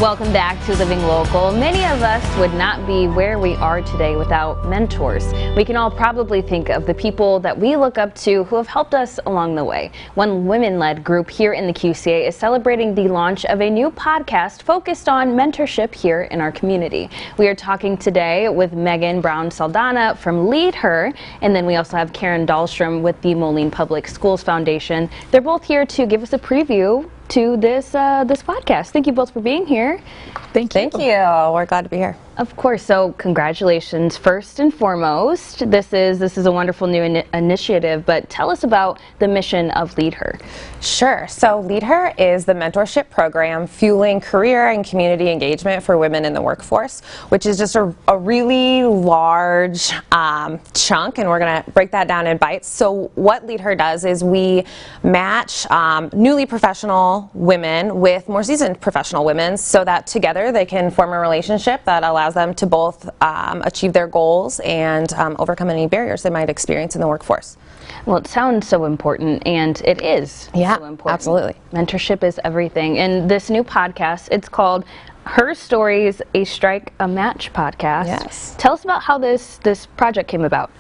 Welcome back to Living Local. Many of us would not be where we are today without mentors. We can all probably think of the people that we look up to who have helped us along the way. One women-led group here in the QCA is celebrating the launch of a new podcast focused on mentorship here in our community. We are talking today with Megan Brown-Saldana from Lead Her, and then we also have Karen Dahlstrom with the Moline Public Schools Foundation. They're both here to give us a preview to this podcast. Thank you both for being here. Thank you. We're glad to be here. Of course. So congratulations first and foremost. This is a wonderful new initiative, but tell us about the mission of Lead Her. Sure. So Lead Her is the mentorship program fueling career and community engagement for women in the workforce, which is just a really large chunk, and we're going to break that down in bites. So what Lead Her does is we match newly professional women with more seasoned professional women so that together they can form a relationship that allows them to both achieve their goals and overcome any barriers they might experience in the workforce. Well, it sounds so important, and it is so important. Absolutely. Mentorship is everything. And this new podcast, it's called Her Stories, a Strike a Match podcast. Yes. Tell us about how this project came about.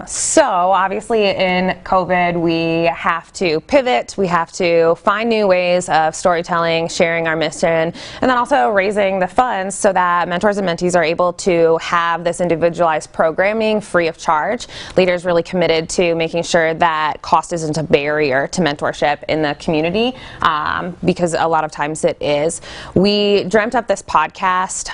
So obviously in COVID we have to pivot, we have to find new ways of storytelling, sharing our mission, and then also raising the funds so that mentors and mentees are able to have this individualized programming free of charge. Leaders really committed to making sure that cost isn't a barrier to mentorship in the community, because a lot of times it is. We dreamt up this podcast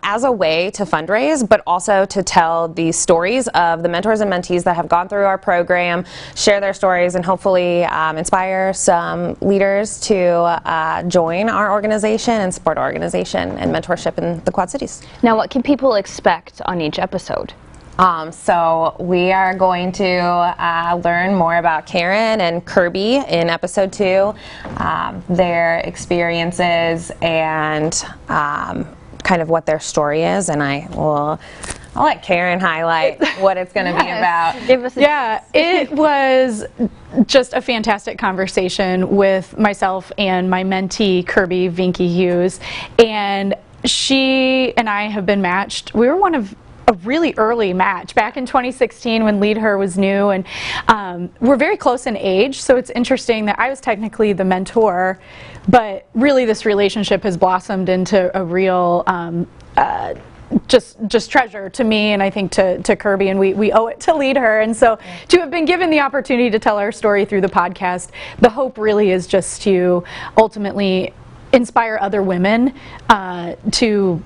as a way to fundraise, but also to tell the stories of the mentors and mentees that have gone through our program, share their stories, and hopefully inspire some leaders to join our organization and support our organization and mentorship in the Quad Cities. Now, what can people expect on each episode? So we are going to learn more about Karen and Kirby in episode 2, their experiences and kind of what their story is, and I'll let Karen highlight what it's going to be about. It was just a fantastic conversation with myself and my mentee, Kirby Vinky Hughes, and she and I have been matched. We were one of a really early match back in 2016 when Lead Her was new, and we're very close in age, so it's interesting that I was technically the mentor, but really this relationship has blossomed into a real just treasure to me, and I think to Kirby, and we owe it to Lead Her. And so to have been given the opportunity to tell our story through the podcast, the hope really is just to ultimately inspire other women to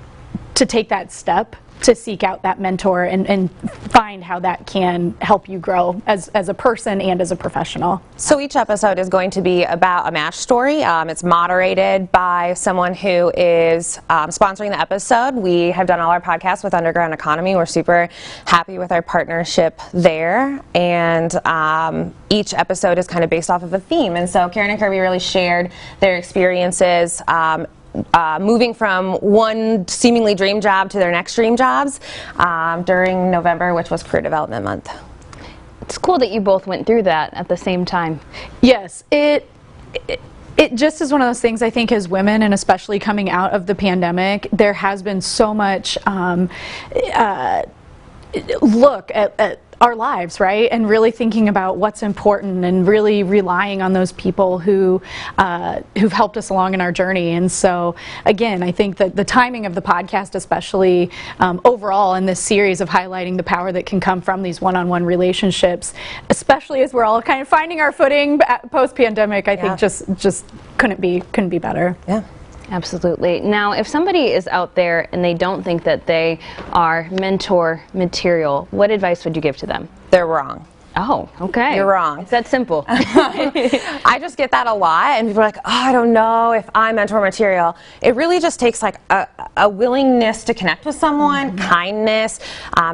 take that step, to seek out that mentor and find how that can help you grow as a person and as a professional. So each episode is going to be about a match story. It's moderated by someone who is sponsoring the episode. We have done all our podcasts with Underground Economy. We're super happy with our partnership there, and each episode is kind of based off of a theme. And so Karen and Kirby really shared their experiences moving from one seemingly dream job to their next dream jobs during November, which was Career Development Month. It's cool that you both went through that at the same time. Yes, it just is one of those things. I think as women, and especially coming out of the pandemic, there has been so much look at our lives, right? And really thinking about what's important and really relying on those people who've helped us along in our journey. And so again, I think that the timing of the podcast, especially overall in this series of highlighting the power that can come from these one-on-one relationships, especially as we're all kind of finding our footing post-pandemic, I think just couldn't be better. Yeah. Absolutely. Now, if somebody is out there and they don't think that they are mentor material, what advice would you give to them? They're wrong. Oh, okay. You're wrong. It's that simple. I just get that a lot, and people are like, oh, I don't know if I'm mentor material. It really just takes like a willingness to connect with someone, kindness.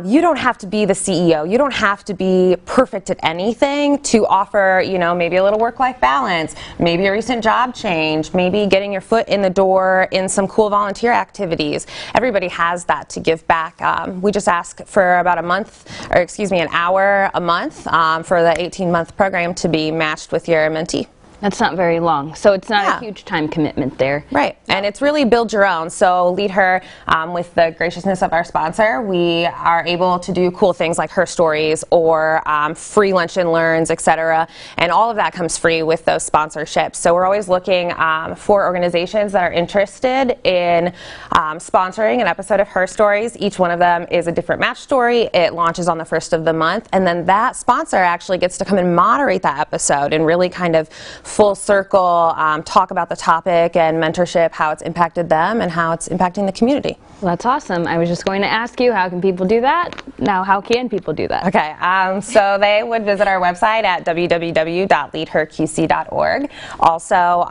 You don't have to be the CEO. You don't have to be perfect at anything to offer, maybe a little work-life balance, maybe a recent job change, maybe getting your foot in the door in some cool volunteer activities. Everybody has that to give back. We just ask for about an hour a month for the 18-month program to be matched with your mentee. That's not very long, so it's not Yeah. a huge time commitment there. Right, and it's really build your own. So Lead Her, with the graciousness of our sponsor, we are able to do cool things like Her Stories or free lunch and learns, etc. And all of that comes free with those sponsorships. So we're always looking for organizations that are interested in sponsoring an episode of Her Stories. Each one of them is a different match story. It launches on the 1st of the month, and then that sponsor actually gets to come and moderate that episode and really kind of full circle talk about the topic and mentorship, how it's impacted them and how it's impacting the community. Well, that's awesome. I was just going to ask you, how can people do that? Now, how can people do that? Okay, so they would visit our website at www.leadherqc.org. Also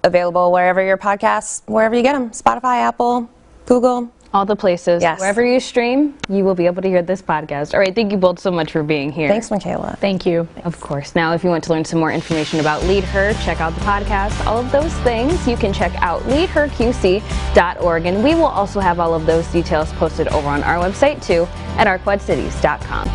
available wherever you get them, Spotify, Apple, Google. All the places. Yes. Wherever you stream, you will be able to hear this podcast. All right, thank you both so much for being here. Thanks, Michaela. Thank you. Of course. Now, if you want to learn some more information about Lead Her, check out the podcast, all of those things, you can check out leadherqc.org. And we will also have all of those details posted over on our website, too, at ourquadcities.com.